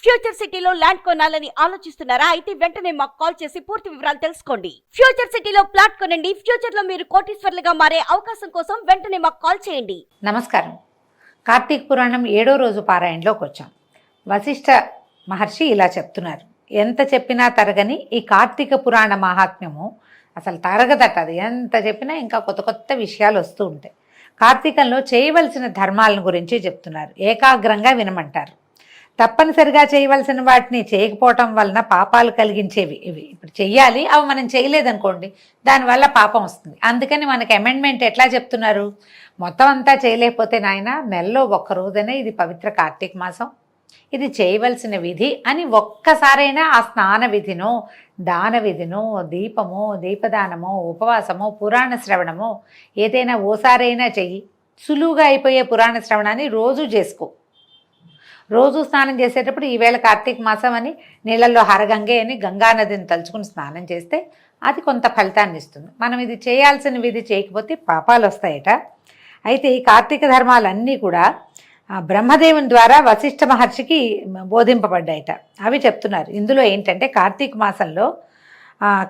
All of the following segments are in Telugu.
ఫ్యూచర్ సిటీలో ల్యాండ్ కొనాలని ఆలోచిస్తున్నారా? అయితే వెంటనే మాకు కాల్ చేసి పూర్తి వివరాలు తెలుసుకోండి. ఫ్యూచర్ సిటీలో ప్లాట్ కొనండి. ఫ్యూచర్ లో మీరు కోటీశ్వర్లుగా మారే అవకాశం కోసం వెంటనే మాకు కాల్ చేయండి. నమస్కారం. కార్తీక పురాణం 7వ రోజు పారాయణలోకి వచ్చాం. వశిష్ఠ మహర్షి ఇలా చెప్తున్నారు, ఎంత చెప్పినా తరగని ఈ కార్తీక పురాణ మహాత్మ్యము అసలు తరగదట. అది ఎంత చెప్పినా ఇంకా కొత్త కొత్త విషయాలు వస్తూ ఉంటాయి. కార్తీకంలో చేయవలసిన ధర్మాలను గురించి చెప్తున్నారు. ఏకాగ్రంగా వినమంటారు. తప్పనిసరిగా చేయవలసిన వాటిని చేయకపోవటం వలన పాపాలు కలిగించేవి ఇవి. ఇప్పుడు చెయ్యాలి, అవి మనం చేయలేదనుకోండి, దానివల్ల పాపం వస్తుంది. అందుకని మనకి అమెండ్మెంట్ ఎట్లా చెప్తున్నారు, మొత్తం అంతా చేయలేకపోతే నాయన నెలలో ఒక్క రోజైనా ఇది పవిత్ర కార్తీక మాసం, ఇది చేయవలసిన విధి అని ఒక్కసారైనా ఆ స్నాన విధినో, దాన విధినో, దీపమో, దీపదానమో, ఉపవాసమో, పురాణ శ్రవణమో ఏదైనా ఓసారైనా చెయ్యి. సులువుగా అయిపోయే పురాణ శ్రవణాన్ని రోజు చేసుకో. రోజు స్నానం చేసేటప్పుడు ఈవేళ కార్తీక మాసం అని నీళ్ళల్లో హరగంగే అని గంగానదిని తలుచుకుని స్నానం చేస్తే అది కొంత ఫలితాన్ని ఇస్తుంది. మనం ఇది చేయాల్సిన విధి చేయకపోతే పాపాలు వస్తాయట. అయితే ఈ కార్తీక ధర్మాలన్నీ కూడా బ్రహ్మదేవుని ద్వారా వశిష్ఠ మహర్షికి బోధింపబడ్డాయట. అవి చెప్తున్నారు. ఇందులో ఏంటంటే కార్తీక మాసంలో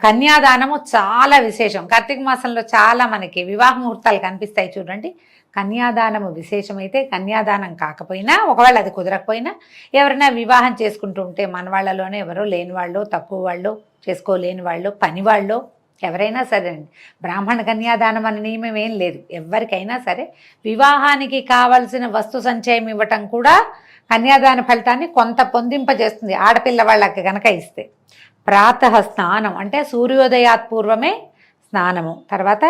కన్యాదానము చాలా విశేషం. కార్తీక మాసంలో చాలా మనకి వివాహ ముహూర్తాలు కనిపిస్తాయి చూడండి. కన్యాదానము విశేషమైతే, కన్యాదానం కాకపోయినా, ఒకవేళ అది కుదరకపోయినా, ఎవరైనా వివాహం చేసుకుంటూ ఉంటే మన వాళ్ళలోనే ఎవరో లేని వాళ్ళు, తక్కువ వాళ్ళు, చేసుకోలేని వాళ్ళు, పని వాళ్ళు, ఎవరైనా సరే అండి. బ్రాహ్మణ కన్యాదానం అనే నియమం ఏం లేదు. ఎవరికైనా సరే వివాహానికి కావలసిన వస్తు సంచయం ఇవ్వటం కూడా కన్యాదాన ఫలితాన్ని కొంత పొందింపజేస్తుంది ఆడపిల్ల వాళ్ళకి కనుక ఇస్తే. ప్రాతః స్నానం అంటే సూర్యోదయాత్ పూర్వమే స్నానము. తర్వాత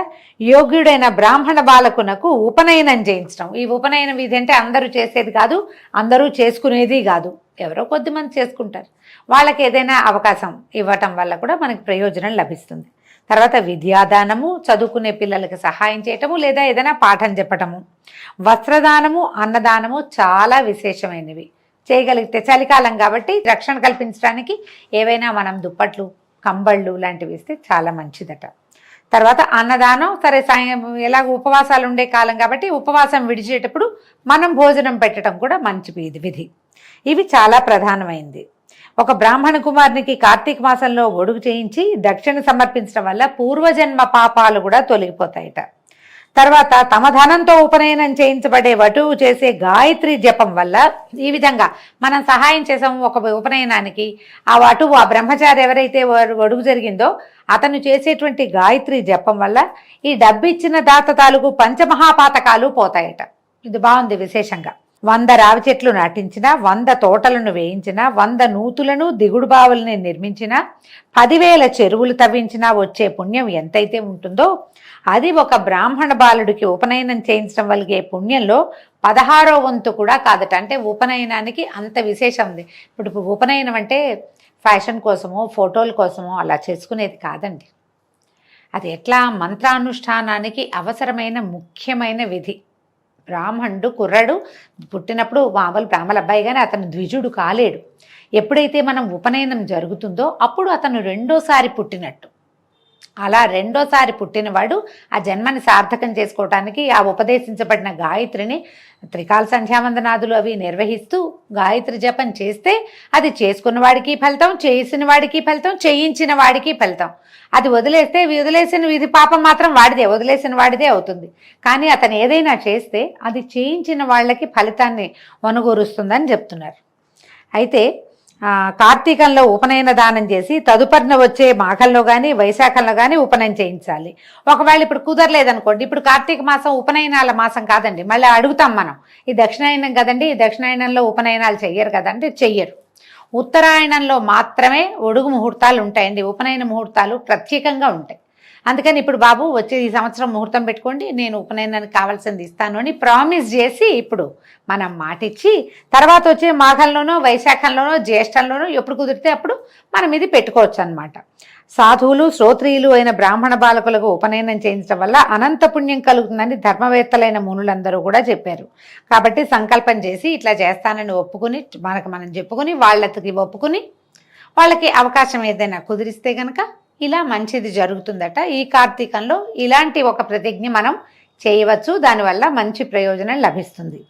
యోగ్యుడైన బ్రాహ్మణ బాలకునకు ఉపనయనం చేయించడం. ఈ ఉపనయన విధి అంటే అందరూ చేసేది కాదు, అందరూ చేసుకునేది కాదు, ఎవరో కొద్దిమంది చేసుకుంటారు. వాళ్ళకి ఏదైనా అవకాశం ఇవ్వటం వల్ల కూడా మనకి ప్రయోజనం లభిస్తుంది. తర్వాత విద్యాదానము, చదువుకునే పిల్లలకి సహాయం చేయటము, లేదా ఏదైనా పాఠం చెప్పటము. వస్త్రదానము, అన్నదానము చాలా విశేషమైనవి. చేయగలిగితే చలికాలం కాబట్టి రక్షణ కల్పించడానికి ఏవైనా మనం దుప్పట్లు, కంబళ్ళు లాంటివి ఇస్తే చాలా మంచిదట. తర్వాత అన్నదానం, సరే ఎలాగ ఉపవాసాలు ఉండే కాలం కాబట్టి ఉపవాసం విడిచేటప్పుడు మనం భోజనం పెట్టడం కూడా మంచి విధి. ఇవి చాలా ప్రధానమైంది. ఒక బ్రాహ్మణ కుమారునికి కార్తీక మాసంలో ఒడుగు చేయించి దక్షిణ సమర్పించడం వల్ల పూర్వజన్మ పాపాలు కూడా తొలగిపోతాయట. తర్వాత తమ ధనంతో ఉపనయనం చేయించబడే వటువు చేసే గాయత్రి జపం వల్ల, ఈ విధంగా మనం సహాయం చేసాము ఒక ఉపనయనానికి, ఆ వటువు, ఆ బ్రహ్మచారి ఎవరైతే ఒడుగు జరిగిందో అతను చేసేటువంటి గాయత్రి జపం వల్ల ఈ డబ్బిచ్చిన దాత తాలూకు పంచమహాపాతకాలు పోతాయట. ఇది బాగుంది విశేషంగా. 100 రావి చెట్లు నాటించిన, 100 తోటలను వేయించిన, 100 నూతులను, దిగుడు బావులని నిర్మించిన, 10,000 చెరువులు తవ్వించినా వచ్చే పుణ్యం ఎంతైతే ఉంటుందో అది ఒక బ్రాహ్మణ బాలుడికి ఉపనయనం చేయించడం వల్ల పుణ్యంలో 16వ వంతు కూడా కాదట. అంటే ఉపనయనానికి అంత విశేషం ఉంది. ఇప్పుడు ఉపనయనం అంటే ఫ్యాషన్ కోసమో, ఫోటోల కోసమో అలా చేసుకునేది కాదండి. అది ఎట్లా మంత్రానుష్ఠానానికి అవసరమైన ముఖ్యమైన విధి. బ్రాహ్మణుడు కుర్రాడు పుట్టినప్పుడు మామూలు బ్రాహ్మణ అబ్బాయి కానీ అతను ద్విజుడు కాలేడు. ఎప్పుడైతే మనం ఉపనయనం జరుగుతుందో అప్పుడు అతను రెండోసారి పుట్టినట్టు. అలా రెండోసారి పుట్టినవాడు ఆ జన్మని సార్థకం చేసుకోవటానికి ఆ ఉపదేశించబడిన గాయత్రిని త్రికాల సంధ్యావందనాదులు అవి నిర్వహిస్తూ గాయత్రి జపం చేస్తే అది చేసుకున్న వాడికి ఫలితం, చేసిన వాడికి ఫలితం, చేయించిన వాడికి ఫలితం. అది వదిలేస్తే వదిలేసిన విధి పాపం మాత్రం వాడిదే, వదిలేసిన వాడిదే అవుతుంది. కానీ అతను ఏదైనా చేస్తే అది చేయించిన వాళ్ళకి ఫలితాన్ని వనగూరుస్తుందని చెప్తున్నారు. అయితే కార్తీకంలో ఉపనయన దానం చేసి తదుపరిన వచ్చే మాఘంలో కానీ వైశాఖంలో కానీ ఉపనయనం చేయించాలి. ఒకవేళ ఇప్పుడు కుదరలేదనుకోండి, ఇప్పుడు కార్తీక మాసం ఉపనయనాల మాసం కాదండి, మళ్ళీ అడుగుతాం మనం, ఈ దక్షిణాయనం కదండి, ఈ దక్షిణాయనంలో ఉపనయనాలు చెయ్యరు కదండి. చెయ్యరు. ఉత్తరాయణంలో మాత్రమే ఒడుగు ముహూర్తాలు ఉంటాయండి. ఉపనయన ముహూర్తాలు ప్రత్యేకంగా ఉంటాయి. అందుకని ఇప్పుడు బాబు వచ్చే ఈ సంవత్సరం ముహూర్తం పెట్టుకోండి, నేను ఉపనయనానికి కావాల్సింది ఇస్తాను అని ప్రామిస్ చేసి ఇప్పుడు మనం మాటిచ్చి తర్వాత వచ్చే మాఘంలోనో, వైశాఖంలోనో, జ్యేష్ఠంలోనో ఎప్పుడు కుదిరితే అప్పుడు మనం ఇది పెట్టుకోవచ్చు అన్నమాట. సాధువులు, శ్రోత్రియులు అయిన బ్రాహ్మణ బాలకులకు ఉపనయనం చేయించడం వల్ల అనంత పుణ్యం కలుగుతుందని ధర్మవేత్తలైన మునులందరూ కూడా చెప్పారు. కాబట్టి సంకల్పం చేసి ఇట్లా చేస్తానని ఒప్పుకుని, మనం చెప్పుకుని వాళ్ళకి ఒప్పుకుని వాళ్ళకి అవకాశం ఏదైనా కుదిరిస్తే కనుక ఇలా మంచిది జరుగుతుందట. ఈ కార్తీకంలో ఇలాంటి ఒక ప్రతిజ్ఞ మనం చేయవచ్చు. దానివల్ల మంచి ప్రయోజనం లభిస్తుంది.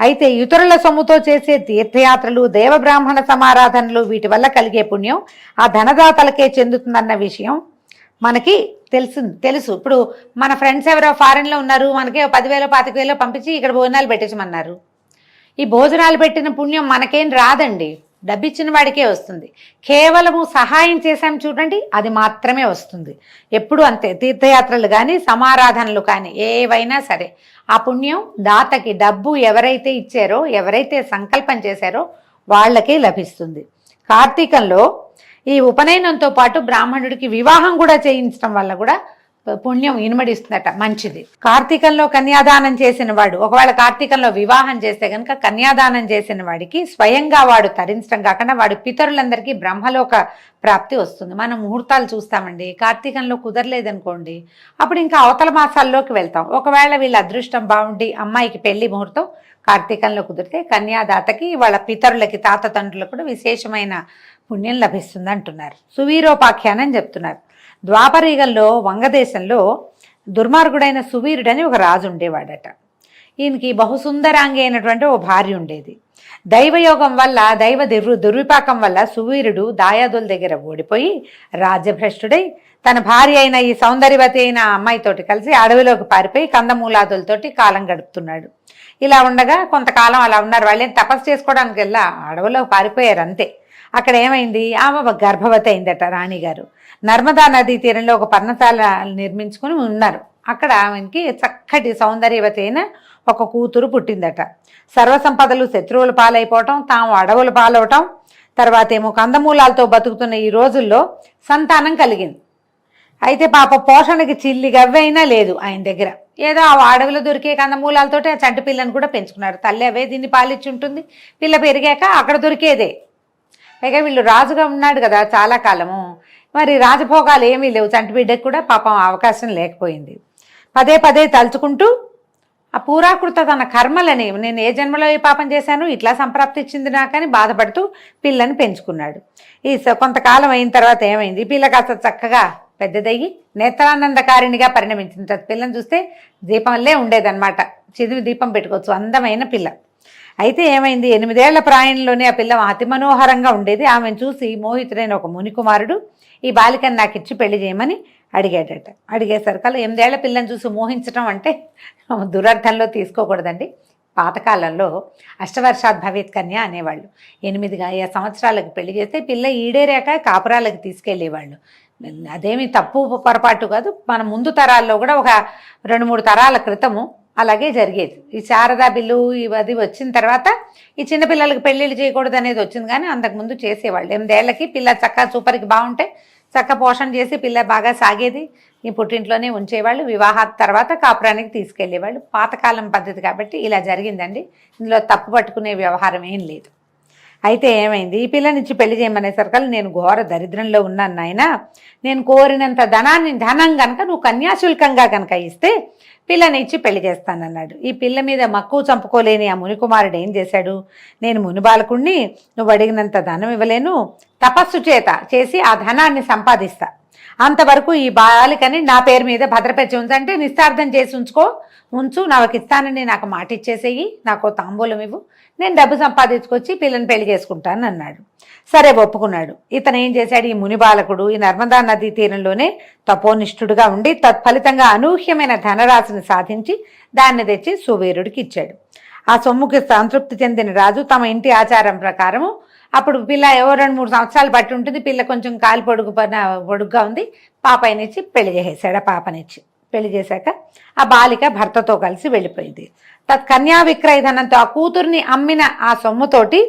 అయితే ఇతరుల సొమ్ముతో చేసే తీర్థయాత్రలు, దేవబ్రాహ్మణ సమారాధనలు వీటి వల్ల కలిగే పుణ్యం ఆ ధనదాతలకే చెందుతుందన్న విషయం మనకి తెలుసు. ఇప్పుడు మన ఫ్రెండ్స్ ఎవరో ఫారెన్లో ఉన్నారు, మనకి 10,000 25,000 పంపించి ఇక్కడ భోజనాలు పెట్టించమన్నారు. ఈ భోజనాలు పెట్టిన పుణ్యం మనకేం రాదండి, డబ్బిచ్చిన వాడికే వస్తుంది. కేవలము సహాయం చేశాం చూడండి, అది మాత్రమే వస్తుంది. ఎప్పుడు అంతే, తీర్థయాత్రలు కానీ సమారాధనలు కానీ ఏవైనా సరే ఆ పుణ్యం దాతకి, డబ్బు ఎవరైతే ఇచ్చారో, ఎవరైతే సంకల్పం చేశారో వాళ్ళకే లభిస్తుంది. కార్తీకంలో ఈ ఉపనయనంతో పాటు బ్రాహ్మణుడికి వివాహం కూడా చేయించడం వల్ల కూడా పుణ్యం ఇనుమడిస్తుందట, మంచిది. కార్తీకంలో కన్యాదానం చేసిన వాడు ఒకవేళ కార్తీకంలో వివాహం చేస్తే కనుక కన్యాదానం చేసిన వాడికి స్వయంగా వాడు తరించడం కాకుండా వాడి పితరులందరికీ బ్రహ్మలోక ప్రాప్తి వస్తుంది. మనం ముహూర్తాలు చూస్తామండి, కార్తీకంలో కుదరలేదనుకోండి అప్పుడు ఇంకా అవతల మాసాల్లోకి వెళ్తాం. ఒకవేళ వీళ్ళ అదృష్టం బాగుండి అమ్మాయికి పెళ్లి ముహూర్తం కార్తీకంలో కుదిరితే కన్యాదాతకి వాళ్ళ పితరులకి, తాత తండ్రులకు కూడా విశేషమైన పుణ్యం లభిస్తుంది అంటున్నారు. సువీరోపాఖ్యానం చెప్తున్నారు. ద్వాపరయుగంలో వంగదేశంలో దుర్మార్గుడైన సువీరుడని ఒక రాజు ఉండేవాడట. ఈయనకి బహుసుందరాంగి అయినటువంటి ఓ భార్య ఉండేది. దైవయోగం వల్ల, దుర్విపాకం వల్ల సువీరుడు దాయాదుల దగ్గర ఓడిపోయి రాజ్యభ్రష్టుడై తన భార్య అయిన ఈ సౌందర్యవతి అయిన అమ్మాయితోటి కలిసి అడవిలోకి పారిపోయి కందమూలాదులతోటి కాలం గడుపుతున్నాడు. ఇలా ఉండగా కొంతకాలం అలా ఉన్నారు. వాళ్ళేం తపస్సు చేసుకోవడానికి వెళ్ళా, అడవిలోకి పారిపోయారు అంతే. అక్కడ ఏమైంది, ఆమె గర్భవతి అయిందట రాణిగారు. నర్మదా నదీ తీరంలో ఒక పర్ణశాల నిర్మించుకుని ఉన్నారు. అక్కడ ఆమెకి చక్కటి సౌందర్యవతి అయిన ఒక కూతురు పుట్టిందట. సర్వసంపదలు శత్రువుల పాలైపోవటం, తాము అడవుల పాలవటం, తర్వాత ఏమో కందమూలాలతో బతుకుతున్న ఈ రోజుల్లో సంతానం కలిగింది. అయితే పాప పోషణకి చిల్లి గవ్వైనా లేదు ఆయన దగ్గర. ఏదో ఆ అడవిలో దొరికే కందమూలాలతోటి ఆ చంటి పిల్లని కూడా పెంచుకున్నారు. తల్లి అవే దీన్ని పాలిచ్చి ఉంటుంది. పిల్ల పెరిగాక అక్కడ దొరికేదే. పైగా వీళ్ళు రాజుగా ఉన్నాడు కదా చాలా కాలము, మరి రాజభోగాలు ఏమీ లేవు. చంటి బిడ్డకు కూడా పాపం అవకాశం లేకపోయింది. పదే పదే తలుచుకుంటూ ఆ పూరాకృత తన కర్మలని, నేను ఏ జన్మలో ఏ పాపం చేశాను, ఇట్లా సంప్రాప్తి ఇచ్చింది నాకని బాధపడుతూ పిల్లని పెంచుకున్నాడు. ఈ కొంతకాలం అయిన తర్వాత ఏమైంది, పిల్ల కాస్త చక్కగా పెద్దదయ్యి నేత్రానందకారిణిగా పరిణమించింది. పిల్లని చూస్తే దీపంలే ఉండేదన్నమాట, చిదివి దీపం పెట్టుకోవచ్చు, అందమైన పిల్ల. అయితే ఏమైంది, 8 ఏళ్ల ప్రాయంలోనే ఆ పిల్ల అతి మనోహరంగా ఉండేది. ఆమెను చూసి మోహితుడైన ఒక మునికుమారుడు ఈ బాలికను నాకు ఇచ్చి పెళ్లి చేయమని అడిగాడట. అడిగేసరికల్లా 8 ఏళ్ల పిల్లని చూసి మోహించడం అంటే దురర్థంలో తీసుకోకూడదండి. పాతకాలంలో అష్టవర్షాత్ భవేత్ కన్య అనేవాళ్ళు. 8 సంవత్సరాలకు పెళ్లి చేస్తే పిల్ల ఈడేరాక కాపురాలకు తీసుకెళ్లేవాళ్ళు. అదేమి తప్పు పొరపాటు కాదు. మన ముందు తరాల్లో కూడా ఒక 2-3 తరాల క్రితము అలాగే జరిగేది. ఈ శారదా బిల్లు ఇవది వచ్చిన తర్వాత ఈ చిన్నపిల్లలకి పెళ్ళిళ్ళు చేయకూడదు అనేది వచ్చింది, కానీ అంతకుముందు చేసేవాళ్ళు. 8 ఏళ్ళకి పిల్ల చక్క సూపర్కి బాగుంటే చక్క పోషణ చేసి పిల్ల బాగా సాగేది, ఈ పుట్టింట్లోనే ఉంచేవాళ్ళు. వివాహాల తర్వాత కాపురానికి తీసుకెళ్లేవాళ్ళు. పాతకాలం పద్ధతి కాబట్టి ఇలా జరిగిందండి. ఇందులో తప్పు పట్టుకునే వ్యవహారం ఏం లేదు. అయితే ఏమైంది, ఈ పిల్లనిచ్చి పెళ్లి చేయమనేసరికల్లా నేను ఘోర దరిద్రంలో ఉన్నాను నాయన, నేను కోరినంత ధనం కనుక నువ్వు కన్యాశుల్కంగా కనుక ఇస్తే పిల్లని ఇచ్చి పెళ్లి చేస్తానన్నాడు. ఈ పిల్ల మీద మక్కువ చంపుకోలేని ఆ మునికుమారుడు ఏం చేశాడు, నేను మునిబాలకుణ్ణి, నువ్వు అడిగినంత ధనం ఇవ్వలేను, తపస్సు చేసి ఆ ధనాన్ని సంపాదిస్తా, అంతవరకు ఈ బాలికని నా పేరు మీద భద్రపరిచి ఉంచంటే నిస్తార్థం చేసి ఉంచు, నాకు ఇస్తానని నాకు మాట ఇచ్చేసేయి, నాకు తాంబూలం ఇవ్వు, నేను డబ్బు సంపాదించుకొచ్చి పిల్లని పెళ్లి చేసుకుంటాను అన్నాడు. సరే ఒప్పుకున్నాడు. ఇతను ఏం చేశాడు, ఈ మునిబాలకుడు ఈ నర్మదా నదీ తీరంలోనే తపోనిష్ఠుడుగా ఉండి తత్ఫలితంగా అనూహ్యమైన ధనరాశిని సాధించి దాన్ని తెచ్చి సువీరుడికి ఇచ్చాడు. ఆ సొమ్ముకి సంతృప్తి చెందిన రాజు తమ ఇంటి ఆచారం ప్రకారము, అప్పుడు పిల్ల 2-3 సంవత్సరాలు బట్టి ఉంటుంది, పిల్ల కొంచెం కాలు పొడుగ్గా ఉంది, పాపనిచ్చి పెళ్లి చేసేసాడు. ఆ పాపనిచ్చి పెళ్లి చేశాక ఆ బాలిక భర్తతో కలిసి వెళ్ళిపోయింది. కన్యా విక్రయ ధనంతో ఆ కూతుర్ని అమ్మిన ఆ సొమ్ముతోటి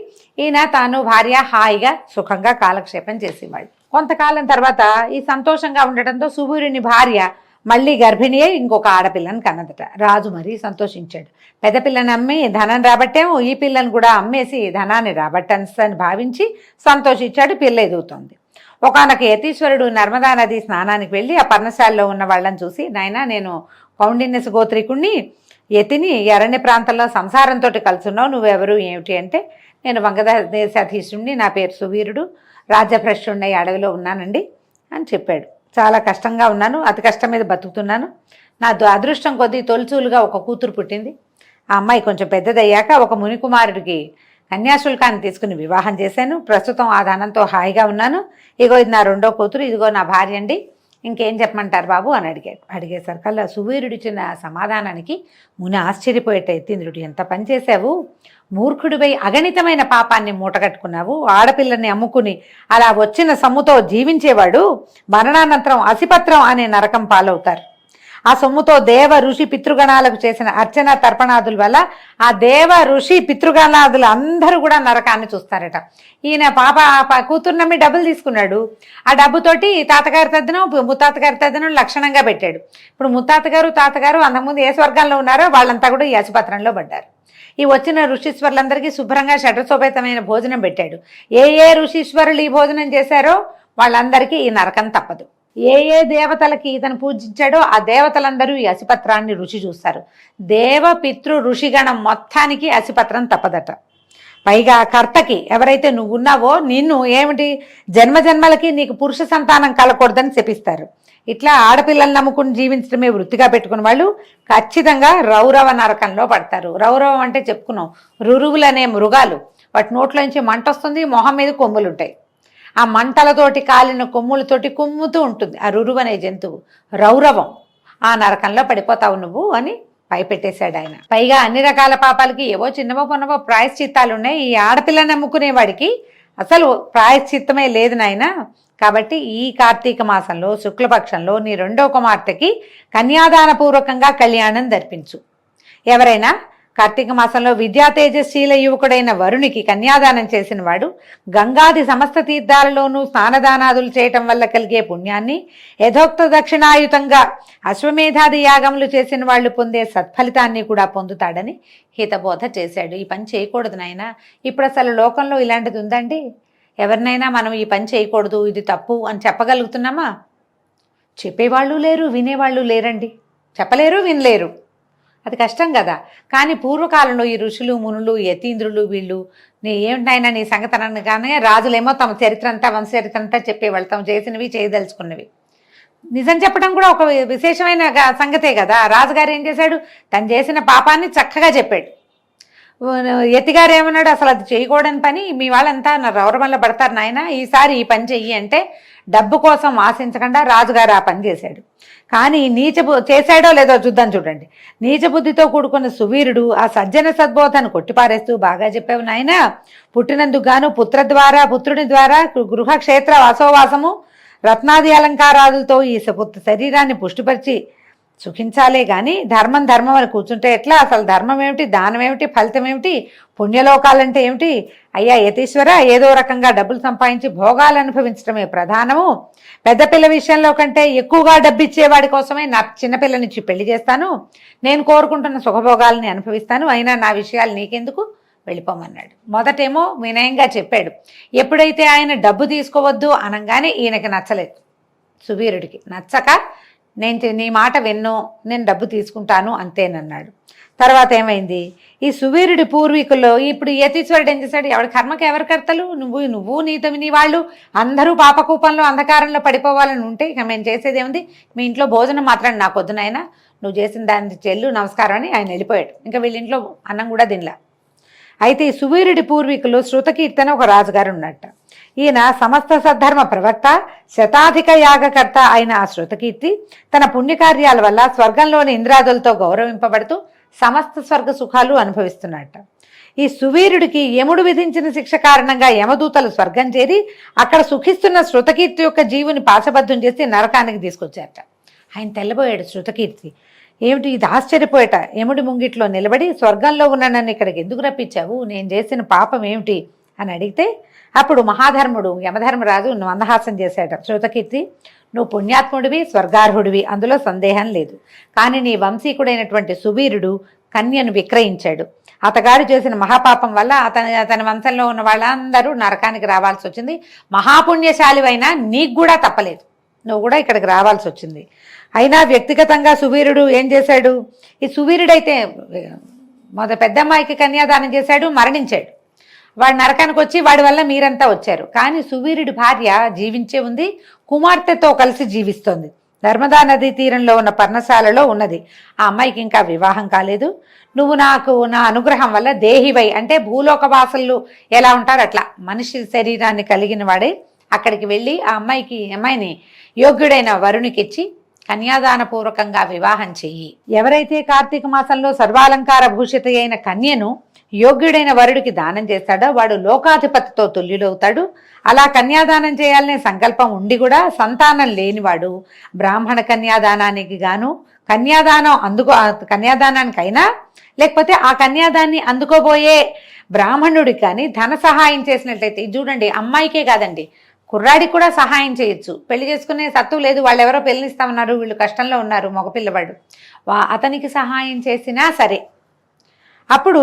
ఈయన తాను భార్య హాయిగా సుఖంగా కాలక్షేపం చేసేవాళ్ళు. కొంతకాలం తర్వాత ఈ సంతోషంగా ఉండటంతో సువీరుని భార్య మళ్ళీ గర్భిణి అయి ఇంకొక ఆడపిల్లని కన్నదట. రాజు మరీ సంతోషించాడు. పెద్ద పిల్లని అమ్మి ధనం రాబట్టేమో ఈ పిల్లని కూడా అమ్మేసి ధనాన్ని రాబట్టని భావించి సంతోషించాడు. పిల్ల ఎదుగుతోంది. ఒకనొక యతీశ్వరుడు నర్మదా నది స్నానానికి వెళ్ళి ఆ పర్ణశాలలో ఉన్న వాళ్ళని చూసి, నాయన నేను కౌండిన్యస్ గోత్రికుణ్ణి, యతిని, అరణ్య ప్రాంతంలో సంసారంతో కలుసున్నావు, నువ్వెవరు ఏమిటి అంటే, నేను వంగదేశాధీశుడిని, నా పేరు సువీరుడు, రాజ్యభ్రష్టుడిని అడవిలో ఉన్నానండి అని చెప్పాడు. చాలా కష్టంగా ఉన్నాను, అతి కష్టం మీద బతుకుతున్నాను, నా అదృష్టం కొద్దీ తొలిచూలుగా ఒక కూతురు పుట్టింది, ఆ అమ్మాయి కొంచెం పెద్దదయ్యాక ఒక మునికుమారుడికి కన్యాశుల్కాన్ని తీసుకుని వివాహం చేశాను. ప్రస్తుతం ఆ ధనంతో హాయిగా ఉన్నాను. ఇగో ఇది నా రెండో కూతురు, ఇదిగో నా భార్య అండి, ఇంకేం చెప్పమంటారు బాబు అని అడిగేసరికల్లా సువీరుడిచ్చిన సమాధానానికి ముని ఆశ్చర్యపోయేట యతీంద్రుడు, ఎంత పని చేశావు, మూర్ఖుడిపై అగణితమైన పాపాన్ని మూటగట్టుకున్నావు. ఆడపిల్లని అమ్ముకుని అలా వచ్చిన సొమ్ముతో జీవించేవాడు మరణానంతరం అసిపత్రం అనే నరకం పాలవుతారు. ఆ సొమ్ముతో దేవ ఋషి పితృగణాలకు చేసిన అర్చన తర్పణాదుల వల్ల ఆ దేవ ఋషి పితృగణాదులు అందరూ కూడా నరకాన్ని చూస్తారట. ఈయన కూతురు నమ్మి డబ్బులు తీసుకున్నాడు. ఆ డబ్బుతోటి తాతగారి తద్దనం ముత్తాతగారి తద్దనం లక్షణంగా పెట్టాడు. ఇప్పుడు ముత్తాతగారు తాతగారు అంతకుముందు ఏ స్వర్గంలో ఉన్నారో వాళ్ళంతా కూడా ఈ అసిపత్రంలో పడ్డారు. ఈ వచ్చిన ఋషీశ్వరులందరికీ శుభ్రంగా షడ్రసోపేతమైన భోజనం పెట్టాడు. ఏ ఋషీశ్వరులు ఈ భోజనం చేశారో వాళ్ళందరికీ ఈ నరకం తప్పదు. ఏ దేవతలకి ఇతను పూజించాడో ఆ దేవతలందరూ ఈ అసిపత్రాన్ని రుచి చూస్తారు. దేవ పితృ ఋషిగణం మొత్తానికి అసిపత్రం తప్పదట. పైగా కర్తకి, ఎవరైతే నువ్వు ఉన్నావో నిన్ను ఏమిటి జన్మజన్మలకి నీకు పురుష సంతానం కలకూడదని శపిస్తారు. ఇట్లా ఆడపిల్లల్ని నమ్ముకుని జీవించడమే వృత్తిగా పెట్టుకున్న వాళ్ళు ఖచ్చితంగా రౌరవ నరకంలో పడతారు. రౌరవం అంటే చెప్పుకున్నాం, రురువులు అనే మృగాలు, వాటి నోట్లోంచి మంట వస్తుంది, మొహం మీద కొమ్ములు ఉంటాయి. ఆ మంటలతోటి కాలిన కొమ్ములతోటి కుమ్ముతూ ఉంటుంది ఆ రురువు అనే జంతువు. రౌరవం, ఆ నరకంలో పడిపోతావు నువ్వు అని భయపెట్టేశాడు ఆయన. పైగా అన్ని రకాల పాపాలకి ఏవో చిన్నవో కొన్నవో ప్రాయశ్చిత్తాలు ఉన్నాయి. ఈ ఆడపిల్లని నమ్ముకునేవాడికి అసలు ప్రాయశ్చిత్తమే లేదు నాయన. కాబట్టి ఈ కార్తీక మాసంలో శుక్లపక్షంలో నీ రెండో కుమార్తెకి కన్యాదాన పూర్వకంగా కళ్యాణం జరిపించు. ఎవరైనా కార్తీక మాసంలో విద్యా తేజశీల యువకుడైన వరునికి కన్యాదానం చేసిన వాడు గంగాది సమస్త తీర్థాలలోనూ స్నానదానాదులు చేయటం వల్ల కలిగే పుణ్యాన్ని, యథోక్త దక్షిణాయుతంగా అశ్వమేధాది యాగములు చేసిన వాళ్ళు పొందే సత్ఫలితాన్ని కూడా పొందుతాడని హితబోధ చేశాడు. ఈ పని చేయకూడదు నాయన. ఇప్పుడు అసలు లోకంలో ఇలాంటిది ఉందండి? ఎవరినైనా మనం ఈ పని చేయకూడదు, ఇది తప్పు అని చెప్పగలుగుతున్నామా? చెప్పేవాళ్ళు లేరు, వినేవాళ్ళు లేరండి. చెప్పలేరు, వినలేరు. అది కష్టం కదా. కానీ పూర్వకాలంలో ఈ ఋషులు మునులు యతీంద్రులు వీళ్ళు ఏమిటైనా నీ సంగతనని కానీ రాజులేమో తమ చరిత్ర అంతా వంశచరిత్ర అంతా చెప్పేవాళ్ళు, తాము చేసినవి చేయదలుచుకున్నవి. నిజం చెప్పడం కూడా ఒక విశేషమైన సంగతే కదా. రాజుగారు ఏం చేశాడు, తను చేసిన పాపాన్ని చక్కగా చెప్పాడు. యతిగారు ఏమన్నాడు, అసలు అది చేయకూడని పని, మీ వాళ్ళంతా నా రౌరవంలో పడతారు నాయన, ఈసారి ఈ పని చెయ్యి అంటే డబ్బు కోసం ఆశించకుండా రాజుగారు ఆ పని చేశాడు. కానీ చేశాడో లేదో చూద్దాం చూడండి. నీచబుద్ధితో కూడుకున్న సువీరుడు ఆ సజ్జన సద్బోధను కొట్టిపారేస్తూ, బాగా చెప్పావు నాయన, పుట్టినందుకు గాను పుత్రుని ద్వారా గృహక్షేత్ర వాసోవాసము రత్నాది అలంకారాదులతో ఈ శరీరాన్ని పుష్టిపరిచి సుఖించాలే కానీ ధర్మం అని కూర్చుంటే ఎట్లా? అసలు ధర్మం ఏమిటి, దానం ఏమిటి, ఫలితం ఏమిటి, పుణ్యలోకాలంటే ఏమిటి? అయ్యా యతీశ్వర, ఏదో రకంగా డబ్బులు సంపాదించి భోగాలు అనుభవించడమే ప్రధానము. పెద్ద పిల్ల విషయంలో కంటే ఎక్కువగా డబ్బు ఇచ్చేవాడి కోసమే నా చిన్నపిల్లనిచ్చి పెళ్లి చేస్తాను, నేను కోరుకుంటున్న సుఖభోగాలని అనుభవిస్తాను, అయినా నా విషయాలు నీకెందుకు, వెళ్ళిపోమన్నాడు. మొదటేమో వినయంగా చెప్పాడు. ఎప్పుడైతే ఆయన డబ్బు తీసుకోవద్దు అనగానే ఈయనకి నచ్చలేదు. సువీరుడికి నచ్చక, నేను నీ మాట విన్ను, నేను డబ్బు తీసుకుంటాను అంతేనన్నాడు. తర్వాత ఏమైంది, ఈ సువీరుడి పూర్వీకుల్లో ఇప్పుడు యతీశ్వరుడు ఏం చేశాడు, ఎవరి కర్మకి ఎవరి కర్తలు, నువ్వు నీతో నీ వాళ్ళు అందరూ పాపకూపంలో అంధకారంలో పడిపోవాలని ఉంటే ఇక మేము చేసేది ఏముంది, మీ ఇంట్లో భోజనం మాత్రం నాకు వద్దునైనా, నువ్వు చేసిన దాన్ని చెల్లు నమస్కారం అని ఆయన వెళ్ళిపోయాడు. ఇంకా వీళ్ళ ఇంట్లో అన్నం కూడా తినలా. అయితే ఈ సువీరుడి పూర్వీకులు శృతకీర్తన ఒక రాజుగారు ఉన్నట్ట. ఈయన సమస్త సద్ధర్మ ప్రవక్త, శతాధిక యాగకర్త అయిన ఆ శృతకీర్తి తన పుణ్యకార్యాల వల్ల స్వర్గంలోని ఇంద్రాదులతో గౌరవింపబడుతూ సమస్త స్వర్గ సుఖాలు అనుభవిస్తున్నట్ట. ఈ సువీరుడికి యముడు విధించిన శిక్ష కారణంగా యమదూతలు స్వర్గం చేరి అక్కడ సుఖిస్తున్న శృతకీర్తి యొక్క జీవుని పాశబద్ధం చేసి నరకానికి తీసుకొచ్చారట. ఆయన తెల్లబోయాడు శృతకీర్తి. ఏమిటి ఇది, ఆశ్చర్యపోయేట. యముడి ముంగిట్లో నిలబడి, స్వర్గంలో ఉన్న నన్ను ఇక్కడికి ఎందుకు రప్పించావు, నేను చేసిన పాపం ఏమిటి అని అడిగితే అప్పుడు మహాధర్ముడు యమధర్మరాజు మందహాసం చేశాడు. శృతకీర్తి, నువ్వు పుణ్యాత్ముడివి, స్వర్గార్హుడివి, అందులో సందేహం లేదు. కానీ నీ వంశీకుడైనటువంటి సువీరుడు కన్యను విక్రయించాడు. అతగాడు చేసిన మహాపాపం వల్ల అతని వంశంలో ఉన్న వాళ్ళందరూ నరకానికి రావాల్సి వచ్చింది. మహాపుణ్యశాలివైనా నీకు కూడా తప్పలేదు, నువ్వు కూడా ఇక్కడికి రావాల్సి వచ్చింది. అయినా వ్యక్తిగతంగా సువీరుడు ఏం చేశాడు, ఈ సువీరుడైతే పెద్దమ్మాయికి కన్యాదానం చేశాడు, మరణించాడు. వాడు నరకానికి వచ్చి వాడి వల్ల మీరంతా వచ్చారు. కానీ సువీరుడి భార్య జీవించే ఉంది, కుమార్తెతో కలిసి జీవిస్తోంది. నర్మదా నదీ తీరంలో ఉన్న పర్ణశాలలో ఉన్నది. ఆ అమ్మాయికి ఇంకా వివాహం కాలేదు. నువ్వు నాకు నా అనుగ్రహం వల్ల దేహివై అంటే భూలోక వాసులు ఎలా ఉంటారు అట్లా మనిషి శరీరాన్ని కలిగిన వాడే అక్కడికి వెళ్ళి ఆ అమ్మాయిని యోగ్యుడైన వరునికిచ్చి కన్యాదాన పూర్వకంగా వివాహం చెయ్యి. ఎవరైతే కార్తీక మాసంలో సర్వాలంకార భూషిత అయిన కన్యను యోగ్యుడైన వరుడికి దానం చేస్తాడో వాడు లోకాధిపతితో తుల్యుడవుతాడు. అలా కన్యాదానం చేయాలనే సంకల్పం ఉండి కూడా సంతానం లేనివాడు బ్రాహ్మణ కన్యాదానానికి గాను కన్యాదానానికైనా లేకపోతే ఆ కన్యాదాన్ని అందుకోబోయే బ్రాహ్మణుడికి కానీ ధన సహాయం చేసినట్లయితే, చూడండి అమ్మాయికే కాదండి కుర్రాడికి కూడా సహాయం చేయొచ్చు. పెళ్లి చేసుకునే సత్తు లేదు, వాళ్ళు ఎవరో పెళ్ళిస్తామన్నారు, వీళ్ళు కష్టంలో ఉన్నారు, మగపిల్లవాడు అతనికి సహాయం చేసినా సరే అప్పుడు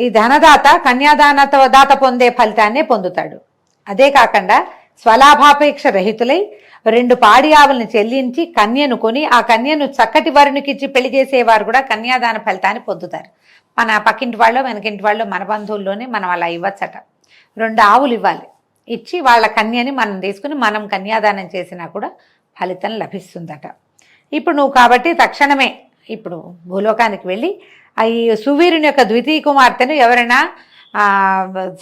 ఈ ధనదాత కన్యాదాత పొందే ఫలితాన్నే పొందుతాడు. అదే కాకుండా స్వలాభాపేక్ష రహితులై 2 పాడి ఆవుల్ని చెల్లించి కన్యను కొని ఆ కన్యను చక్కటి వరునికిచ్చి పెళ్లి చేసేవారు కూడా కన్యాదాన ఫలితాన్ని పొందుతారు. మన పక్కింటి వాళ్ళు వెనకింటి వాళ్ళు మన బంధువుల్లోనే మనం అలా ఇవ్వచ్చట. 2 ఆవులు ఇవ్వాలి, ఇచ్చి వాళ్ళ కన్యని మనం తీసుకుని మనం కన్యాదానం చేసినా కూడా ఫలితం లభిస్తుందట. ఇప్పుడు నువ్వు కాబట్టి తక్షణమే ఇప్పుడు భూలోకానికి వెళ్ళి ఈ సువీరుని యొక్క ద్వితీయ కుమార్తెను ఎవరైనా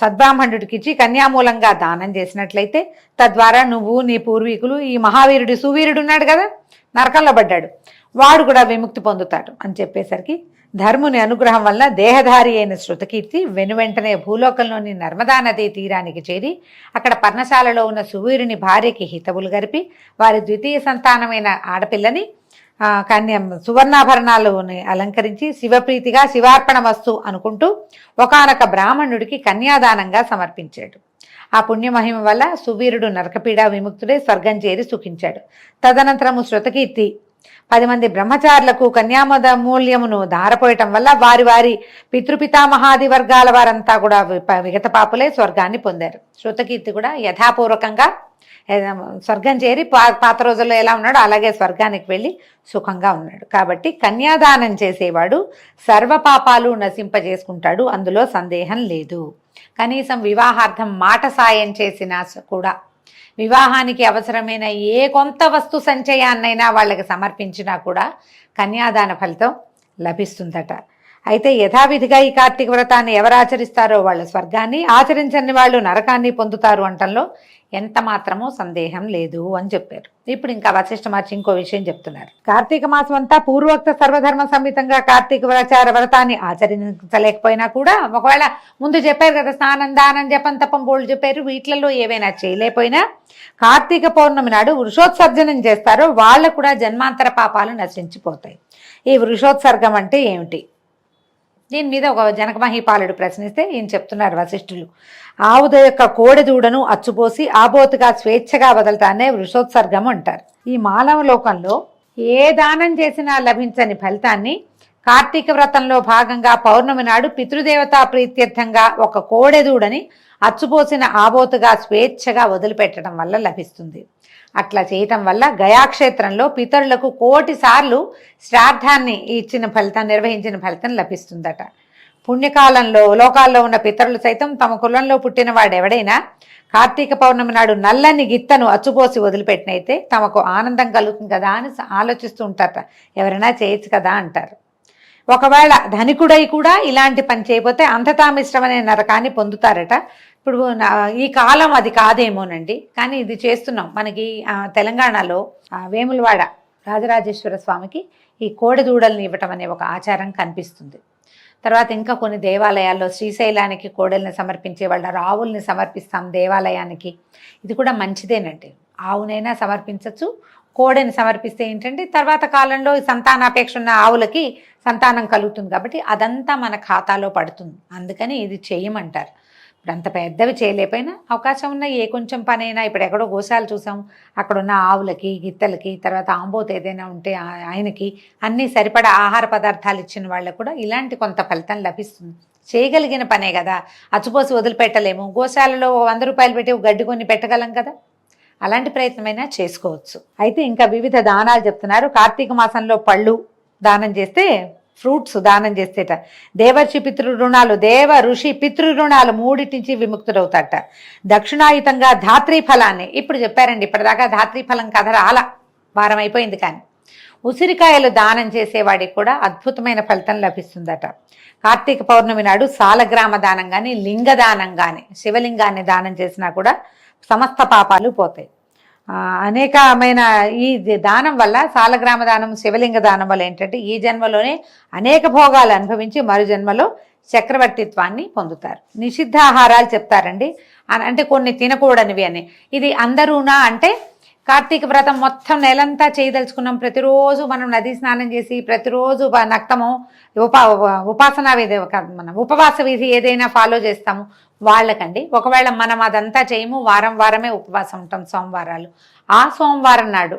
సద్బ్రాహ్మణుడికి ఇచ్చి కన్యామూలంగా దానం చేసినట్లయితే తద్వారా నువ్వు నీ పూర్వీకులు ఈ మహావీరుడు సువీరుడు ఉన్నాడు కదా నరకంలో పడ్డాడు, వాడు కూడా విముక్తి పొందుతాడు అని చెప్పేసరికి ధర్ముని అనుగ్రహం వల్ల దేహధారి అయిన శృతకీర్తి వెనువెంటనే భూలోకంలోని నర్మదా నదీ తీరానికి చేరి అక్కడ పర్ణశాలలో ఉన్న సువీరుని భార్యకి హితవులు గరిపి వారి ద్వితీయ సంతానమైన ఆడపిల్లని సువర్ణాభరణాలని అలంకరించి శివప్రీతిగా శివార్పణ వస్తు అనుకుంటూ ఒకానొక బ్రాహ్మణుడికి కన్యాదానంగా సమర్పించాడు. ఆ పుణ్యమహిమ వల్ల సువీరుడు నరకపీడ విముక్తుడై స్వర్గం చేరి సుఖించాడు. తదనంతరము శృతకీర్తి 10 మంది బ్రహ్మచారులకు కన్యామద మూల్యమును ధారపోయటం వల్ల వారి వారి పితృపితామహాది వర్గాల వారంతా కూడా విగత పాపులై స్వర్గాన్ని పొందారు. శృతకీర్తి కూడా యథాపూర్వకంగా స్వర్గం చేరి పాత రోజుల్లో ఎలా ఉన్నాడో అలాగే స్వర్గానికి వెళ్ళి సుఖంగా ఉన్నాడు. కాబట్టి కన్యాదానం చేసేవాడు సర్వపాపాలు నశింపజేసుకుంటాడు, అందులో సందేహం లేదు. కనీసం వివాహార్థం మాట సాయం చేసినా కూడా వివాహానికి అవసరమైన ఏ కొంత వస్తు సంచయాన్నైనా వాళ్ళకి సమర్పించినా కూడా కన్యాదాన ఫలితం లభిస్తుందట. అయితే యథావిధిగా ఈ కార్తీక వ్రతాన్ని ఎవరు ఆచరిస్తారో వాళ్ళు స్వర్గాన్ని, ఆచరించని వాళ్ళు నరకాన్ని పొందుతారు అంటంలో ఎంత మాత్రమో సందేహం లేదు అని చెప్పారు. ఇప్పుడు ఇంకా వశిష్ఠ మహర్షి ఇంకో విషయం చెప్తున్నారు. కార్తీక మాసం అంతా పూర్వోక్త సర్వధర్మ సమేతంగా కార్తీక వ్రతాన్ని ఆచరించలేకపోయినా కూడా ఒకవేళ ముందు చెప్పారు కదా స్నానం దానం జపం తపం బోళ్ళు చెప్పారు, వీటిలలో ఏవైనా చేయలేకపోయినా కార్తీక పౌర్ణమి నాడు వృషోత్సర్జనం చేస్తారో వాళ్ళకు కూడా జన్మాంతర పాపాలు నశించిపోతాయి. ఈ వృషోత్సర్గం అంటే ఏమిటి? దీని మీద ఒక జనక మహీపాలుడు ప్రశ్నిస్తే ఈయన చెప్తున్నారు వశిష్ఠులు, ఆవుద యొక్క కోడెదూడను అచ్చుపోసి ఆబోతుగా స్వేచ్ఛగా వదలటాన్నే వృషోత్సర్గం అంటారు. ఈ మానవ లోకంలో ఏ దానం చేసినా లభించని ఫలితాన్ని కార్తీక వ్రతంలో భాగంగా పౌర్ణమి నాడు పితృదేవతా ప్రీత్యర్థంగా ఒక కోడెదూడని అచ్చుపోసిన ఆబోతుగా స్వేచ్ఛగా వదిలిపెట్టడం వల్ల లభిస్తుంది. అట్లా చేయటం వల్ల గయాక్షేత్రంలో పితరులకు 1,000,000 సార్లు శ్రాద్ధాన్ని ఇచ్చిన ఫలితం నిర్వహించిన ఫలితం లభిస్తుందట. పుణ్యకాలంలో లోకాల్లో ఉన్న పితరులు సైతం తమ కులంలో పుట్టిన వాడెవడైనా కార్తీక పౌర్ణమి నాడు నల్లని గిత్తను అచ్చుపోసి వదిలిపెట్టినైతే తమకు ఆనందం కలుగుతుంది కదా అని ఆలోచిస్తూ ఉంటారట. ఎవరైనా చేయొచ్చు కదా అంటారు. ఒకవేళ ధనికుడై కూడా ఇలాంటి పని చేయకపోతే అంధతామిశ్రమనే నరకాన్ని పొందుతారట. ఇప్పుడు ఈ కాలం అది కాదేమోనండి, కానీ ఇది చేస్తున్నాం. మనకి తెలంగాణలో వేములవాడ రాజరాజేశ్వర స్వామికి ఈ కోడెదూడల్ని ఇవ్వటం అనే ఒక ఆచారం కనిపిస్తుంది. తర్వాత ఇంకా కొన్ని దేవాలయాల్లో శ్రీశైలానికి కోడెల్ని సమర్పించే వాళ్ళ ఆవుల్ని సమర్పిస్తాం దేవాలయానికి. ఇది కూడా మంచిదేనండి. ఆవునైనా సమర్పించవచ్చు, కోడెని సమర్పిస్తే ఏంటంటే తర్వాత కాలంలో సంతానాపేక్ష ఉన్న ఆవులకి సంతానం కలుగుతుంది కాబట్టి అదంతా మన ఖాతాలో పడుతుంది. అందుకని ఇది చేయమంటారు. ఇప్పుడు అంత పెద్దవి చేయలేకపోయినా అవకాశం ఉన్న ఏ కొంచెం పనైనా, ఇప్పుడు ఎక్కడో గోశాలు చూసాం, అక్కడ ఉన్న ఆవులకి గిత్తలకి తర్వాత ఆంబోత్ ఏదైనా ఉంటే ఆయనకి అన్నీ సరిపడా ఆహార పదార్థాలు ఇచ్చిన వాళ్ళకు కూడా ఇలాంటి కొంత ఫలితం లభిస్తుంది. చేయగలిగిన పనే కదా, అచ్చుపోసి వదిలిపెట్టలేము. గోశాలలో 100 రూపాయలు పెట్టి గడ్డి కొని పెట్టగలం కదా, అలాంటి ప్రయత్నమైనా చేసుకోవచ్చు. అయితే ఇంకా వివిధ దానాలు చెప్తున్నారు. కార్తీక మాసంలో పళ్ళు దానం చేస్తే, ఫ్రూట్స్ దానం చేస్తేట దేవర్షి పితృ రుణాలు, దేవ ఋషి పితృ రుణాలు 3 నుంచి విముక్తుడవుతాట. దక్షిణాయుతంగా ధాత్రీ ఫలాన్ని ఇప్పుడు చెప్పారండి. ఇప్పటిదాకా ధాత్రీ ఫలం కథ రాలా, వారం అయిపోయింది కానీ. ఉసిరికాయలు దానం చేసేవాడికి కూడా అద్భుతమైన ఫలితం లభిస్తుందట. కార్తీక పౌర్ణమి నాడు సాలగ్రామ దానం కానీ లింగదానం కానీ శివలింగాన్ని దానం చేసినా కూడా సమస్త పాపాలు పోతాయి. అనేకమైన ఈ దానం వల్ల సాలగ్రామ దానం శివలింగ దానం వల్ల ఏంటంటే ఈ జన్మలోనే అనేక భోగాలు అనుభవించి మరు జన్మలో చక్రవర్తిత్వాన్ని పొందుతారు. నిషిద్ధాహారాలు చెప్తారండి, అంటే కొన్ని తినకూడనివి అని. ఇది అందరూనా అంటే కార్తీక వ్రతం మొత్తం నెలంతా చేయదలుచుకున్నాం, ప్రతిరోజు మనం నదీ స్నానం చేసి ప్రతిరోజు నక్తము ఉపాసనా విధి మన ఉపవాస విధి ఏదైనా ఫాలో చేస్తాము వాళ్ళకండి. ఒకవేళ మనం అదంతా చేయము, వారం వారమే ఉపవాసం ఉంటాం సోమవారాలు, ఆ సోమవారం నాడు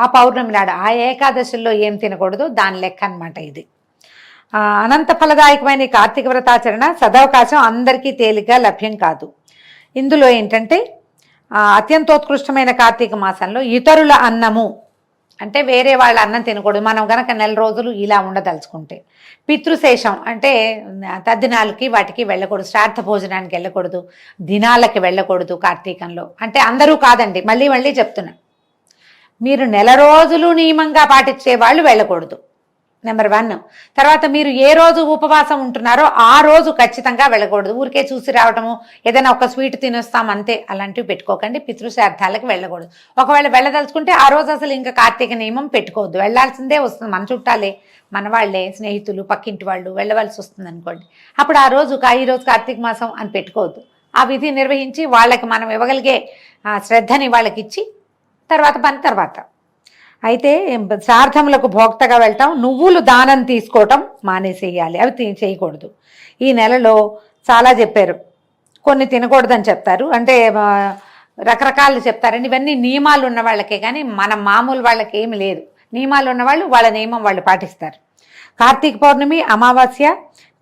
ఆ పౌర్ణమి నాడు ఆ ఏకాదశుల్లో ఏం తినకూడదు దాని లెక్క అనమాట ఇది. అనంత ఫలదాయకమైన ఈ కార్తీక వ్రతాచరణ సదవకాశం అందరికీ తేలిగ్గా లభ్యం కాదు. ఇందులో ఏంటంటే అత్యంతోత్కృష్టమైన కార్తీక మాసంలో ఇతరుల అన్నము అంటే వేరే వాళ్ళ అన్నం తినకూడదు. మనం గనక నెల రోజులు ఇలా ఉండదలుచుకుంటే పితృశేషం అంటే తద్దినాలకి వాటికి వెళ్ళకూడదు, శ్రాద్ధ భోజనానికి వెళ్ళకూడదు, దినాలకి వెళ్ళకూడదు కార్తీకంలో. అంటే అందరూ కాదండి, మళ్ళీ మళ్ళీ చెప్తున్నా, మీరు నెల రోజులు నియమంగా పాటించే వాళ్ళు వెళ్ళకూడదు నెంబర్ 1. తర్వాత మీరు ఏ రోజు ఉపవాసం ఉంటున్నారో ఆ రోజు ఖచ్చితంగా వెళ్ళకూడదు. ఊరికే చూసి రావటము, ఏదైనా ఒక స్వీట్ తినొస్తాం అంతే, అలాంటివి పెట్టుకోకండి. పితృశ్రార్థాలకు వెళ్ళకూడదు. ఒకవేళ వెళ్ళదలుచుకుంటే ఆ రోజు అసలు ఇంకా కార్తీక నియమం పెట్టుకోవద్దు, వెళ్ళాల్సిందే వస్తుంది. మన చుట్టాలే, మన వాళ్ళే, స్నేహితులు, పక్కింటి వాళ్ళు వెళ్ళవలసి వస్తుంది అనుకోండి, అప్పుడు ఆ రోజు ఈరోజు కార్తీక మాసం అని పెట్టుకోవద్దు. ఆ విధి నిర్వహించి వాళ్ళకి మనం ఇవ్వగలిగే శ్రద్ధని వాళ్ళకి ఇచ్చి తర్వాత పని తర్వాత. అయితే శ్రాద్ధములకు భోక్తగా వెళ్ళటం, నువ్వులు దానం తీసుకోవటం మానేసేయాలి, అవి చేయకూడదు. ఈ నెలలో చాలా చెప్పారు, కొన్ని తినకూడదని చెప్తారు, అంటే రకరకాలు చెప్తారండి. ఇవన్నీ నియమాలు ఉన్న వాళ్ళకే కానీ మన మామూలు వాళ్ళకి ఏమి లేదు. నియమాలు ఉన్నవాళ్ళు వాళ్ళ నియమం వాళ్ళు పాటిస్తారు. కార్తీక పౌర్ణమి, అమావాస్య,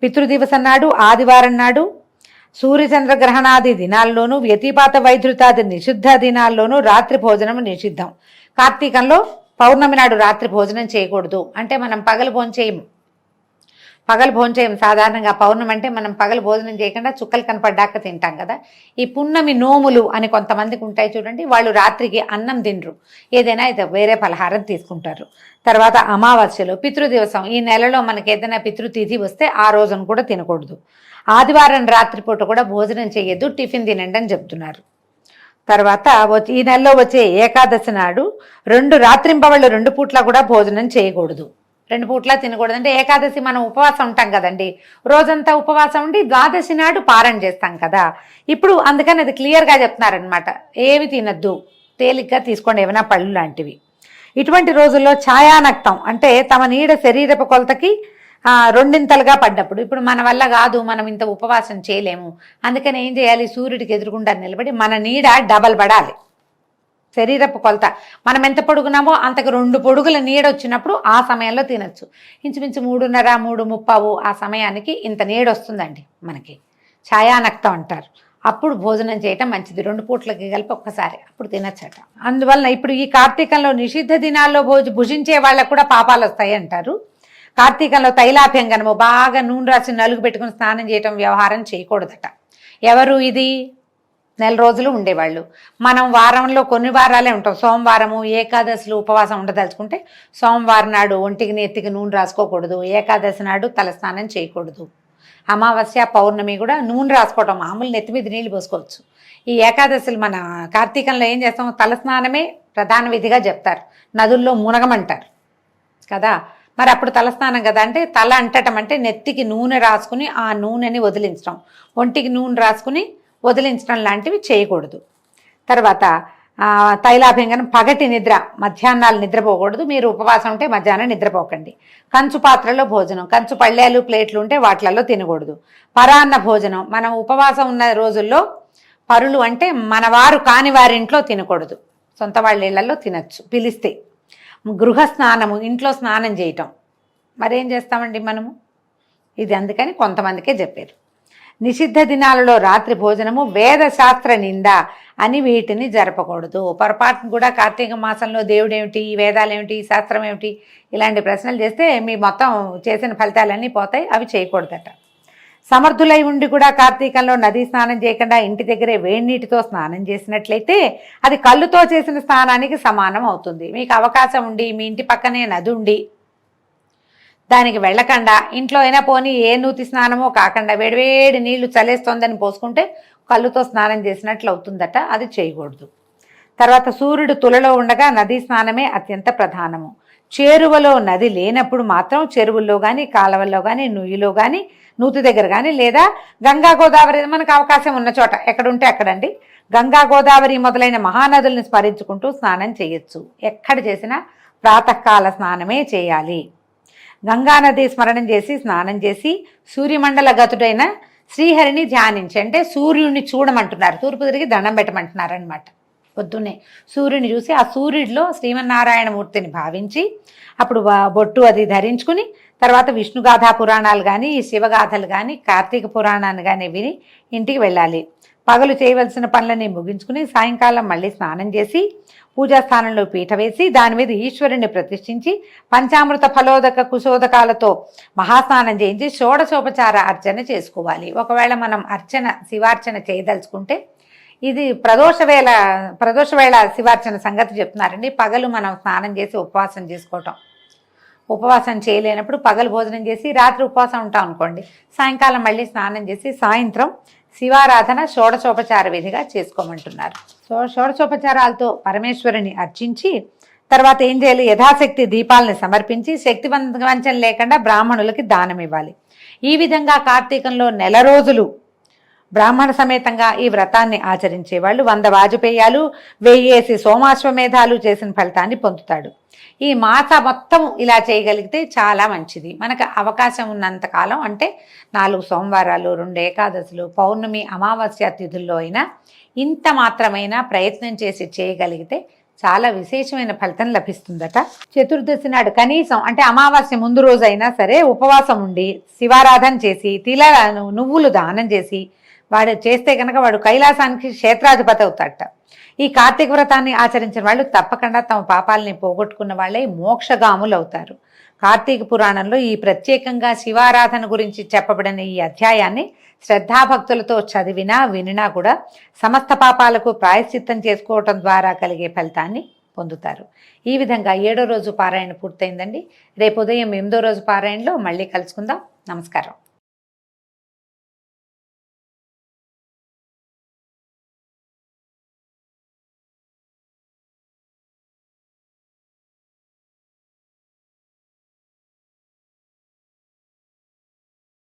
పితృదివసం నాడు, ఆదివారం నాడు, సూర్యచంద్రగ్రహణాది దినాల్లోనూ, వ్యతిపాత వైధృతాది నిషిద్ధ దినాల్లోనూ రాత్రి భోజనం నిషిద్ధం. కార్తీకంలో పౌర్ణమి నాడు రాత్రి భోజనం చేయకూడదు. అంటే మనం పగలు భోంచేయము, సాధారణంగా పౌర్ణమి అంటే మనం పగలు భోజనం చేయకుండా చుక్కలు కనపడ్డాక తింటాం కదా. ఈ పున్నమి నోములు అని కొంతమందికి ఉంటాయి చూడండి, వాళ్ళు రాత్రికి అన్నం తినరు, ఏదైనా ఇది వేరే పలహారం తీసుకుంటారు. తర్వాత అమావాస్యలో, పితృదివసం, ఈ నెలలో మనకి ఏదైనా పితృతిథి వస్తే ఆ రోజును కూడా తినకూడదు. ఆదివారం రాత్రిపూట కూడా భోజనం చేయొద్దు, టిఫిన్ తినండి అని చెప్తున్నారు. తర్వాత ఈ నెలలో వచ్చే ఏకాదశి నాడు 2 రాత్రింపవళ్ళు 2 పూట్ల కూడా భోజనం చేయకూడదు. 2 పూట్ల తినకూడదు. అంటే ఏకాదశి మనం ఉపవాసం ఉంటాం కదండి, రోజంతా ఉపవాసం ఉండి ద్వాదశి నాడు పారణ చేస్తాం కదా. ఇప్పుడు అందుకని అది క్లియర్గా చెప్తున్నారనమాట, ఏమి తినద్దు, తేలిగ్గా తీసుకోండి, ఏమైనా పళ్ళు లాంటివి. ఇటువంటి రోజుల్లో ఛాయానక్తం అంటే తమ నీడ శరీరపు కొలతకి 2 పడ్డప్పుడు, ఇప్పుడు మన వల్ల కాదు, మనం ఇంత ఉపవాసం చేయలేము, అందుకని ఏం చేయాలి, సూర్యుడికి ఎదురుగుండా నిలబడి మన నీడ డబల్ పడాలి. శరీరపు కొలత మనం ఎంత పొడుగున్నామో అంతకు 2 పొడుగుల నీడ వచ్చినప్పుడు ఆ సమయంలో తినచ్చు. ఇంచుమించు 3:30, 3:30 ఆ సమయానికి ఇంత నీడ వస్తుందండి మనకి, ఛాయానక్తం అంటారు. అప్పుడు భోజనం చేయటం మంచిది, 2 పూట్లకి కలిపి ఒక్కసారి అప్పుడు తినచ్చట. అందువలన ఇప్పుడు ఈ కార్తీకంలో నిషిద్ధ దినాల్లో భుజించే వాళ్ళకు కూడా పాపాలు వస్తాయి అంటారు. కార్తీకంలో తైలాభ్యంగనము, బాగా నూనె రాసి నలుగు పెట్టుకుని స్నానం చేయటం, వ్యవహారం చేయకూడదట. ఎవరు ఇది? నెల రోజులు ఉండేవాళ్ళు. మనం వారంలో కొన్ని వారాలే ఉంటాం. సోమవారము, ఏకాదశిలో ఉపవాసం ఉండదలుచుకుంటే సోమవారం నాడు ఒంటికి నెత్తికి నూనె రాసుకోకూడదు, ఏకాదశి నాడు తలస్నానం చేయకూడదు. అమావాస్య, పౌర్ణమి కూడా నూనె రాసుకోవటం, మామూలు నెత్తి మీద నీళ్ళు పోసుకోవచ్చు. ఈ ఏకాదశులు మన కార్తీకంలో ఏం చేస్తాం, తలస్నానమే ప్రధాన విధిగా చెప్తారు, నదుల్లో మునగమంటారు కదా. మరి అప్పుడు తలస్నానం కదా, అంటే తల అంటటం అంటే నెత్తికి నూనె రాసుకుని ఆ నూనెని వదిలించడం, ఒంటికి నూనె రాసుకుని వదిలించడం లాంటివి చేయకూడదు. తర్వాత తైలాభ్యంగనం, పగటి నిద్ర, మధ్యాహ్నాలు నిద్రపోకూడదు. మీరు ఉపవాసం ఉంటే మధ్యాహ్నం నిద్రపోకండి. కంచు పాత్రలో భోజనం, కంచు పళ్ళేలు ప్లేట్లు ఉంటే వాటిలలో తినకూడదు. పరాన్న భోజనం, మనం ఉపవాసం ఉన్న రోజుల్లో పరులు అంటే మనవారు కాని వారింట్లో తినకూడదు, సొంత వాళ్ళ ఇళ్లలో తినచ్చు పిలిస్తే. గృహ స్నానము, ఇంట్లో స్నానం చేయటం, మరేం చేస్తామండి మనము, ఇది అందుకని కొంతమందికే చెప్పారు. నిషిద్ధ దినాలలో రాత్రి భోజనము, వేదశాస్త్ర నింద అని వీటిని జరపకూడదు. పొరపాటును కూడా కార్తీక మాసంలో దేవుడేమిటి, వేదాలేమిటి, శాస్త్రం ఏమిటి, ఇలాంటి ప్రశ్నలు చేస్తే మీ మొత్తం చేసిన ఫలితాలన్నీ పోతాయి, అవి చేయకూడదట. సమర్థులై ఉండి కూడా కార్తీకంలో నదీ స్నానం చేయకుండా ఇంటి దగ్గరే వేడి నీటితో స్నానం చేసినట్లయితే అది కళ్ళుతో చేసిన స్నానానికి సమానం అవుతుంది. మీకు అవకాశం ఉండి మీ ఇంటి పక్కనే నది ఉండి దానికి వెళ్ళకుండా ఇంట్లో అయినా పోనీ ఏ నూతి స్నానమో కాకుండా వేడివేడి నీళ్లు చలేస్తోందని పోసుకుంటే కళ్ళుతో స్నానం చేసినట్లు అవుతుందట. అది చేయకూడదు. తర్వాత సూర్యుడు తులలో ఉండగా నదీ స్నానమే అత్యంత ప్రధానము. చేరువలో నది లేనప్పుడు మాత్రం చెరువుల్లో కానీ కాలువల్లో కానీ నుయ్యిలో కానీ నూతి దగ్గర కానీ లేదా గంగా గోదావరి మనకు అవకాశం ఉన్న చోట ఎక్కడుంటే అక్కడండి గంగా గోదావరి మొదలైన మహానదుల్ని స్మరించుకుంటూ స్నానం చేయొచ్చు. ఎక్కడ చేసినా ప్రాతకాల స్నానమే చేయాలి. గంగానది స్మరణం చేసి స్నానం చేసి సూర్యమండల గతుడైన శ్రీహరిని ధ్యానించి, అంటే సూర్యుడిని చూడమంటున్నారు, తూర్పు తిరిగి దండం పెట్టమంటున్నారు అనమాట. పొద్దున్నే సూర్యుని చూసి ఆ సూర్యుడిలో శ్రీమన్నారాయణమూర్తిని భావించి అప్పుడు బొట్టు అది ధరించుకుని తర్వాత విష్ణుగాథా పురాణాలు కానీ శివగాథలు కానీ కార్తీక పురాణాన్ని కానీ విని ఇంటికి వెళ్ళాలి. పగలు చేయవలసిన పనులని ముగించుకుని సాయంకాలం మళ్ళీ స్నానం చేసి పూజాస్థానంలో పీట వేసి దాని మీద ఈశ్వరుని ప్రతిష్ఠించి పంచామృత ఫలోదక కుశోదకాలతో మహాస్నానం చేయించి షోడశోపచార అర్చన చేసుకోవాలి. ఒకవేళ మనం శివార్చన చేయదలుచుకుంటే ఇది ప్రదోషవేళ శివార్చన సంగతి చెప్తున్నారండి. పగలు మనం స్నానం చేసి ఉపవాసం చేసుకోవటం, ఉపవాసం చేయలేనప్పుడు పగలు భోజనం చేసి రాత్రి ఉపవాసం ఉంటాం అనుకోండి, సాయంకాలం మళ్ళీ స్నానం చేసి సాయంత్రం శివారాధన షోడశోపచార విధిగా చేసుకోమంటున్నారు. షోడశోపచారాలతో పరమేశ్వరుని అర్చించి తర్వాత ఏం చేయాలి, యథాశక్తి దీపాలని సమర్పించి శక్తి వంచన లేకుండా బ్రాహ్మణులకి దానం ఇవ్వాలి. ఈ విధంగా కార్తీకంలో నెల రోజులు బ్రాహ్మణ సమేతంగా ఈ వ్రతాన్ని ఆచరించే వాళ్ళు 100 వాజపేయాలు 1000 సోమాశ్వమేధాలు చేసిన ఫలితాన్ని పొందుతాడు. ఈ మాస మొత్తం ఇలా చేయగలిగితే చాలా మంచిది. మనకు అవకాశం ఉన్నంత కాలం, అంటే 4 సోమవారాలు 2 ఏకాదశులు పౌర్ణమి అమావాస్య తిథుల్లో అయినా ఇంత మాత్రమైనా ప్రయత్నం చేసి చేయగలిగితే చాలా విశేషమైన ఫలితం లభిస్తుందట. చతుర్దశి నాడు కనీసం, అంటే అమావాస్య ముందు రోజు అయినా సరే ఉపవాసం ఉండి శివారాధన చేసి నువ్వులు దానం చేసి వాడు చేస్తే కనుక వాడు కైలాసానికి క్షేత్రాధిపతి అవుతాడట. ఈ కార్తీక వ్రతాన్ని ఆచరించిన వాళ్ళు తప్పకుండా తమ పాపాలని పోగొట్టుకున్న వాళ్ళే మోక్షగాములు అవుతారు. కార్తీక పురాణంలో ఈ ప్రత్యేకంగా శివారాధన గురించి చెప్పబడిన ఈ అధ్యాయాన్ని శ్రద్ధాభక్తులతో చదివినా వినినా కూడా సమస్త పాపాలకు ప్రాయశ్చిత్తం చేసుకోవటం ద్వారా కలిగే ఫలితాన్ని పొందుతారు. ఈ విధంగా 7వ రోజు పారాయణ పూర్తయిందండి. రేపు ఉదయం 8వ రోజు పారాయణలో మళ్ళీ కలుసుకుందాం. నమస్కారం.